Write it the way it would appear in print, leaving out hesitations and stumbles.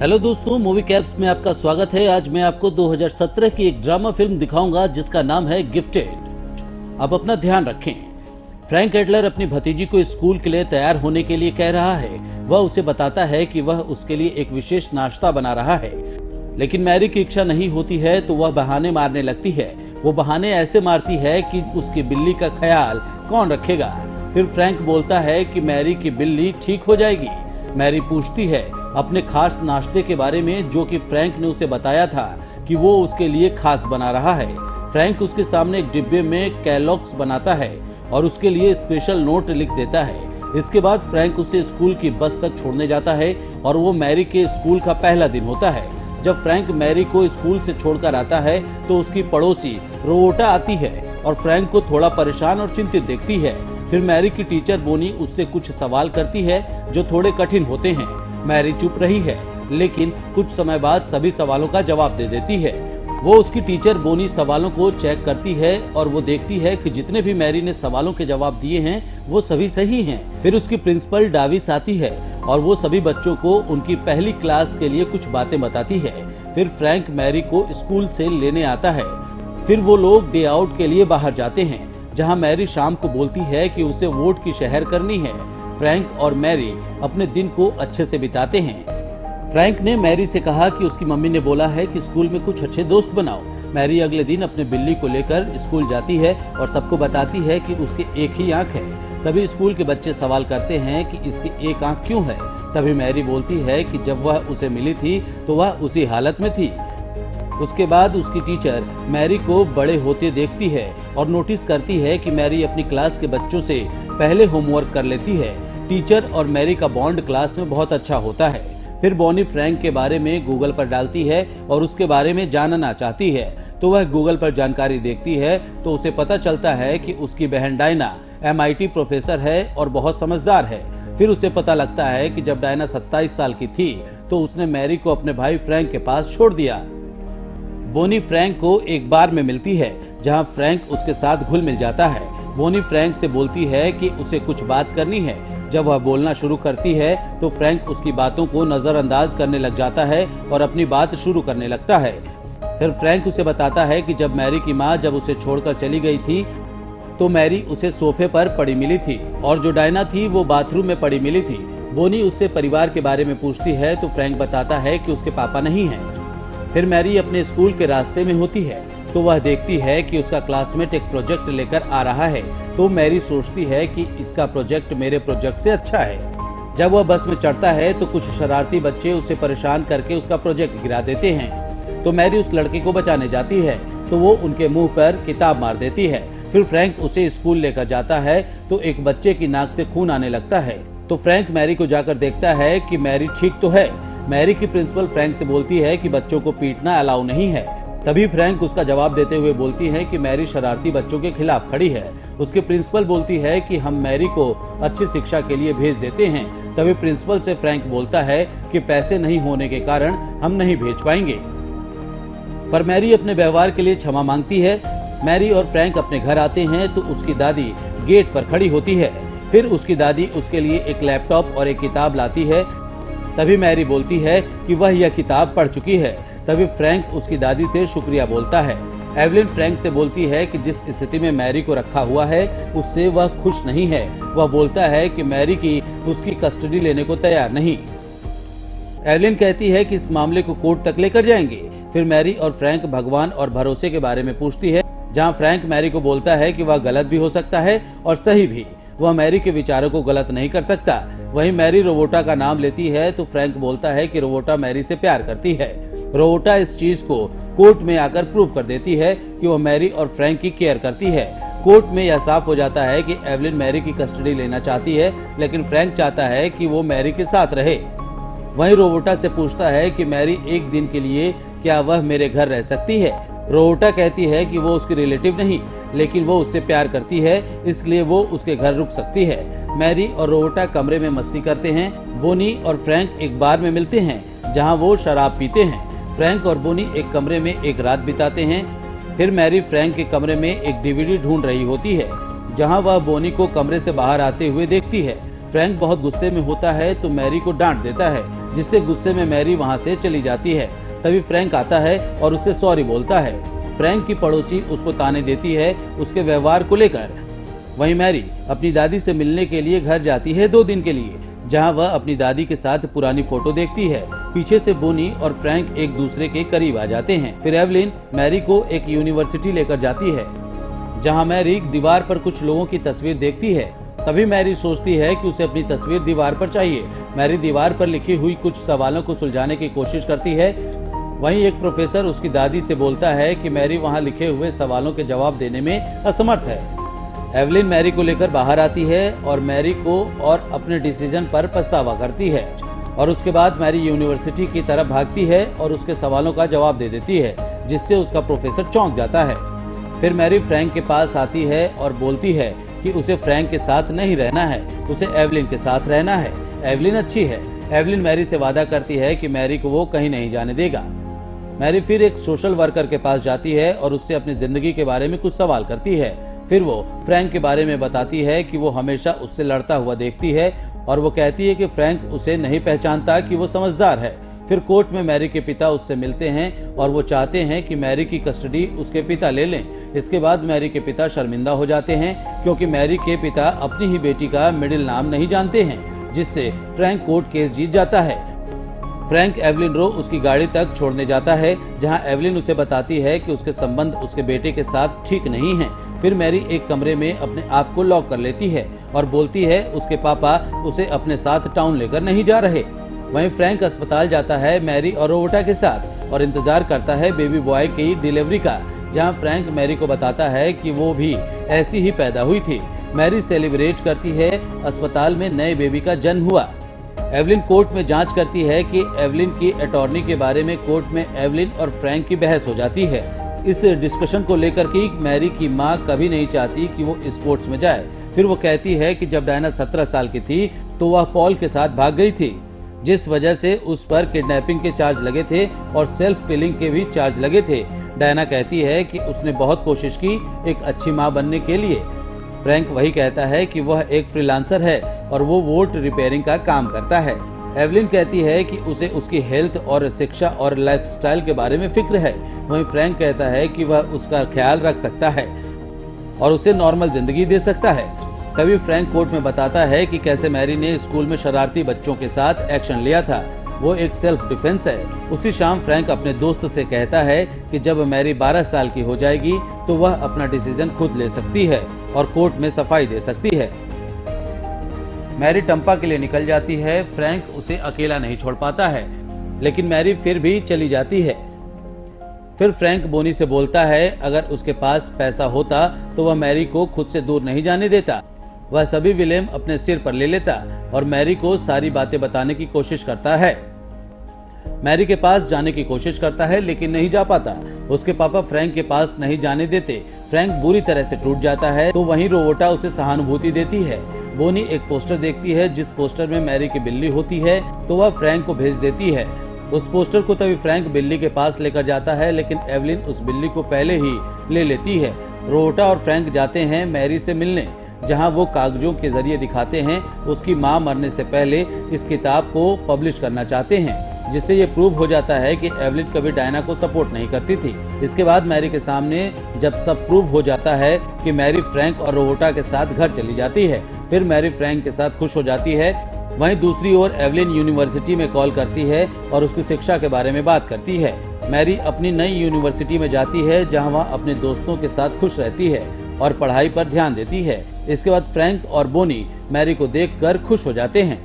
Hello दोस्तों, movie caps में आपका स्वागत है। आज मैं आपको 2017 की एक ड्रामा फिल्म दिखाऊंगा जिसका नाम है गिफ्टेड। अब अपना ध्यान रखें। फ्रैंक एडलर अपनी भतीजी को स्कूल के लिए तैयार होने के लिए कह रहा है। वह उसे बताता है कि वह उसके लिए एक विशेष नाश्ता बना रहा है, लेकिन मैरी की इच्छा नहीं होती है तो वह बहाने मारने लगती है। वो बहाने ऐसे मारती है कि उसकी बिल्ली का ख्याल कौन रखेगा। फिर फ्रैंक बोलता है कि मैरी की बिल्ली ठीक हो जाएगी। मैरी पूछती है अपने खास नाश्ते के बारे में जो कि फ्रैंक ने उसे बताया था कि वो उसके लिए खास बना रहा है। फ्रैंक उसके सामने एक डिब्बे में कैलॉग्स बनाता है और उसके लिए स्पेशल नोट लिख देता है। इसके बाद फ्रैंक उसे स्कूल की बस तक छोड़ने जाता है और वो मैरी के स्कूल का पहला दिन होता है। जब फ्रैंक मैरी को स्कूल से छोड़कर आता है तो उसकी पड़ोसी रोवोटा आती है और फ्रैंक को थोड़ा परेशान और चिंतित देखती है। फिर मैरी की टीचर बोनी उससे कुछ सवाल करती है जो थोड़े कठिन होते हैं। मैरी चुप रही है, लेकिन कुछ समय बाद सभी सवालों का जवाब दे देती है। वो उसकी टीचर बोनी सवालों को चेक करती है और वो देखती है कि जितने भी मैरी ने सवालों के जवाब दिए हैं वो सभी सही हैं। फिर उसकी प्रिंसिपल डाविस आती है और वो सभी बच्चों को उनकी पहली क्लास के लिए कुछ बातें बताती है। फिर फ्रैंक मैरी को स्कूल से लेने आता है। फिर वो लोग डे आउट के लिए बाहर जाते हैं, जहाँ मैरी शाम को बोलती है कि उसे वोट की शहर करनी है। फ्रैंक और मैरी अपने दिन को अच्छे से बिताते हैं। फ्रैंक ने मैरी से कहा कि उसकी मम्मी ने बोला है कि स्कूल में कुछ अच्छे दोस्त बनाओ। मैरी अगले दिन अपने बिल्ली को लेकर स्कूल जाती है और सबको बताती है कि उसके एक ही आंख है। तभी स्कूल के बच्चे सवाल करते हैं कि इसकी एक आंख क्यों है। तभी मैरी बोलती है कि जब वह उसे मिली थी तो वह उसी हालत में थी। उसके बाद उसकी टीचर मैरी को बड़े होते देखती है और नोटिस करती है कि मैरी अपनी क्लास के बच्चों से पहले होमवर्क कर लेती है। टीचर और मैरी का बॉन्ड क्लास में बहुत अच्छा होता है। फिर बॉनी फ्रैंक के बारे में गूगल पर डालती है और उसके बारे में जानना चाहती है, तो वह गूगल पर जानकारी देखती है तो उसे पता चलता है कि उसकी बहन डायना MIT प्रोफेसर है और बहुत समझदार है। फिर उसे पता लगता है कि जब डायना 27 साल की थी तो उसने मैरी को अपने भाई फ्रैंक के पास छोड़ दिया। बोनी फ्रैंक को एक बार में मिलती है जहां फ्रैंक उसके साथ घुल मिल जाता है। बोनी फ्रैंक से बोलती है कि उसे कुछ बात करनी है। जब वह बोलना शुरू करती है तो फ्रैंक उसकी बातों को नजरअंदाज करने लग जाता है और अपनी बात शुरू करने लगता है। फिर फ्रैंक उसे बताता है कि जब मैरी की माँ जब उसे छोड़कर चली गई थी तो मैरी उसे सोफे पर पड़ी मिली थी और जो डायना थी वो बाथरूम में पड़ी मिली थी। बोनी उससे परिवार के बारे में पूछती है तो फ्रैंक बताता है कि उसके पापा नहीं हैं। फिर मैरी अपने स्कूल के रास्ते में होती है तो वह देखती है कि उसका क्लासमेट एक प्रोजेक्ट लेकर आ रहा है। तो मैरी सोचती है कि इसका प्रोजेक्ट मेरे प्रोजेक्ट से अच्छा है। जब वह बस में चढ़ता है तो कुछ शरारती बच्चे उसे परेशान करके उसका प्रोजेक्ट गिरा देते हैं। तो मैरी उस लड़के को बचाने जाती है तो वो उनके मुंह पर किताब मार देती है। फिर फ्रैंक उसे स्कूल लेकर जाता है तो एक बच्चे की नाक से खून आने लगता है। तो फ्रैंक मैरी को जाकर देखता है कि मैरी ठीक तो है। मैरी की प्रिंसिपल फ्रैंक से बोलती है कि बच्चों को पीटना अलाउ नहीं है। तभी फ्रैंक उसका जवाब देते हुए बोलती है कि मैरी शरारती बच्चों के खिलाफ खड़ी है। उसकी प्रिंसिपल बोलती है कि हम मैरी को अच्छी शिक्षा के लिए भेज देते हैं। तभी प्रिंसिपल से फ्रैंक बोलता है कि पैसे नहीं होने के कारण हम नहीं भेज पाएंगे। पर मैरी अपने व्यवहार के लिए क्षमा मांगती है। मैरी और फ्रैंक अपने घर आते हैं तो उसकी दादी गेट पर खड़ी होती है। फिर उसकी दादी उसके लिए एक लैपटॉप और एक किताब लाती है। तभी मैरी बोलती है कि वह यह किताब पढ़ चुकी है। तभी फ्रैंक उसकी दादी से शुक्रिया बोलता है। एवलिन फ्रैंक से बोलती है कि जिस स्थिति में मैरी को रखा हुआ है उससे वह खुश नहीं है। वह बोलता है कि मैरी की उसकी कस्टडी लेने को तैयार नहीं। एवलिन कहती है कि इस मामले को कोर्ट तक लेकर जाएंगे। फिर मैरी और फ्रैंक भगवान और भरोसे के बारे में पूछती है, जहाँ फ्रैंक मैरी को बोलता है कि वह गलत भी हो सकता है और सही भी। वह मैरी के विचारों को गलत नहीं कर सकता। वहीं मैरी रोवोटा का नाम लेती है तो फ्रैंक बोलता है कि रोवोटा मैरी से प्यार करती है। रोवोटा इस चीज को कोर्ट में आकर प्रूव कर देती है कि वह मैरी और फ्रैंक की केयर करती है। कोर्ट में यह साफ हो जाता है कि एवलिन मैरी की कस्टडी लेना चाहती है, लेकिन फ्रैंक चाहता है कि वो मैरी के साथ रहे। वहीं रोवोटा से पूछता है कि मैरी एक दिन के लिए क्या वह मेरे घर रह सकती है। रोवोटा कहती है कि वो उसकी रिलेटिव नहीं, लेकिन वो उससे प्यार करती है, इसलिए वो उसके घर रुक सकती है। मैरी और रोवोटा कमरे में मस्ती करते हैं। बोनी और फ्रैंक एक बार में मिलते हैं जहां वो शराब पीते हैं। फ्रैंक और बोनी एक कमरे में एक रात बिताते हैं। फिर मैरी फ्रैंक के कमरे में एक DVD ढूंढ रही होती है, जहां वह बोनी को कमरे से बाहर आते हुए देखती है। फ्रैंक बहुत गुस्से में होता है तो मैरी को डांट देता है, जिससे गुस्से में मैरी वहाँ से चली जाती है। तभी फ्रैंक आता है और उससे सॉरी बोलता है। फ्रैंक की पड़ोसी उसको ताने देती है उसके व्यवहार को लेकर। वहीं मैरी अपनी दादी से मिलने के लिए घर जाती है 2 दिन के लिए, जहां वह अपनी दादी के साथ पुरानी फोटो देखती है। पीछे से बोनी और फ्रैंक एक दूसरे के करीब आ जाते हैं। फिर एवलिन मैरी को एक यूनिवर्सिटी लेकर जाती है, जहां मैरी दीवार पर कुछ लोगों की तस्वीर देखती है। तभी मैरी सोचती है कि उसे अपनी तस्वीर दीवार पर चाहिए। मैरी दीवार पर लिखी हुई कुछ सवालों को सुलझाने की कोशिश करती है। वहीं एक प्रोफेसर उसकी दादी से बोलता है कि मैरी वहां लिखे हुए सवालों के जवाब देने में असमर्थ है। एवलिन मैरी को लेकर बाहर आती है और मैरी को और अपने डिसीजन पर पछतावा करती है, और उसके बाद मैरी यूनिवर्सिटी की तरफ भागती है और उसके सवालों का जवाब दे देती है, जिससे उसका प्रोफेसर चौंक जाता है। फिर मैरी फ्रैंक के पास आती है और बोलती है कि उसे फ्रैंक के साथ नहीं रहना है, उसे एवलिन के साथ रहना है। एवलिन अच्छी है। एवलिन मैरी से वादा करती है कि मैरी को वो कहीं नहीं जाने देगा। मैरी फिर एक सोशल वर्कर के पास जाती है और उससे अपनी जिंदगी के बारे में कुछ सवाल करती है। फिर वो फ्रैंक के बारे में बताती है कि वो हमेशा उससे लड़ता हुआ देखती है, और वो कहती है कि फ्रैंक उसे नहीं पहचानता कि वो समझदार है। फिर कोर्ट में मैरी के पिता उससे मिलते हैं और वो चाहते हैं कि मैरी की कस्टडी उसके पिता ले लें। इसके बाद मैरी के पिता शर्मिंदा हो जाते हैं, क्योंकि मैरी के पिता अपनी ही बेटी का मिडिल नाम नहीं जानते हैं, जिससे फ्रैंक कोर्ट केस जीत जाता है। फ्रैंक एवलिन रो उसकी गाड़ी तक छोड़ने जाता है, जहां एवलिन उसे बताती है कि उसके संबंध उसके बेटे के साथ ठीक नहीं हैं। फिर मैरी एक कमरे में अपने आप को लॉक कर लेती है और बोलती है उसके पापा उसे अपने साथ टाउन लेकर नहीं जा रहे। वहीं फ्रैंक अस्पताल जाता है मैरी और रोवोटा के साथ और इंतजार करता है बेबी बॉय की डिलीवरी का, जहां फ्रैंक मैरी को बताता है कि वो भी ऐसी ही पैदा हुई थी। मैरी सेलिब्रेट करती है अस्पताल में नए बेबी का जन्म हुआ। एवलिन कोर्ट में जांच करती है कि एवलिन की अटॉर्नी के बारे में कोर्ट में एवलिन और फ्रैंक की बहस हो जाती है। इस डिस्कशन को लेकर कि मैरी की मां कभी नहीं चाहती कि वो स्पोर्ट्स में जाए। फिर वो कहती है कि जब डायना 17 साल की थी तो वह पॉल के साथ भाग गई थी, जिस वजह से उस पर किडनैपिंग के चार्ज लगे थे और सेल्फ किलिंग के भी चार्ज लगे थे। डायना कहती है कि उसने बहुत कोशिश की एक अच्छी मां बनने के लिए। फ्रैंक वही कहता है कि वह एक फ्रीलांसर है और वो वोट रिपेयरिंग का काम करता है। एवलिन कहती है कि उसे उसकी हेल्थ और शिक्षा और लाइफस्टाइल के बारे में फिक्र है। वहीं फ्रैंक कहता है कि वह उसका ख्याल रख सकता है और उसे नॉर्मल जिंदगी दे सकता है। तभी फ्रैंक कोर्ट में बताता है कि कैसे मैरी ने स्कूल में शरारती बच्चों के साथ एक्शन लिया था, वो एक सेल्फ डिफेंस है। उसी शाम फ्रैंक अपने दोस्त से कहता है कि जब मैरी 12 साल की हो जाएगी तो वह अपना डिसीजन खुद ले सकती है और कोर्ट में सफाई दे सकती है। मैरी टंपा के लिए निकल जाती है। फ्रैंक उसे अकेला नहीं छोड़ पाता है, लेकिन मैरी फिर भी चली जाती है। फिर फ्रैंक बोनी से बोलता है अगर उसके पास पैसा होता तो वह मैरी को खुद से दूर नहीं जाने देता। वह सभी विलेम अपने सिर पर ले लेता और मैरी को सारी बातें बताने की कोशिश करता है। मैरी के पास जाने की कोशिश करता है लेकिन नहीं जा पाता। उसके पापा फ्रैंक के पास नहीं जाने देते। फ्रैंक बुरी तरह से टूट जाता है तो वहीं रोवोटा उसे सहानुभूति देती है। बोनी एक पोस्टर देखती है जिस पोस्टर में मैरी की बिल्ली होती है, तो वह फ्रैंक को भेज देती है। उस पोस्टर को तभी फ्रैंक बिल्ली के पास लेकर जाता है, लेकिन एवलिन उस बिल्ली को पहले ही ले लेती है। रोवोटा और फ्रैंक जाते हैं मैरी से मिलने, जहां वो कागजों के जरिए दिखाते हैं उसकी मां मरने से पहले इस किताब को पब्लिश करना चाहते हैं, जिससे ये प्रूव हो जाता है कि एवलिन कभी डायना को सपोर्ट नहीं करती थी। इसके बाद मैरी के सामने जब सब प्रूव हो जाता है कि मैरी फ्रैंक और रोवोटा के साथ घर चली जाती है। फिर मैरी फ्रैंक के साथ खुश हो जाती है। वहीं दूसरी ओर एवलिन यूनिवर्सिटी में कॉल करती है और उसकी शिक्षा के बारे में बात करती है। मैरी अपनी नई यूनिवर्सिटी में जाती है, जहां वह अपने दोस्तों के साथ खुश रहती है और पढ़ाई पर ध्यान देती है। इसके बाद फ्रैंक और बोनी मैरी को देखकर खुश हो जाते हैं।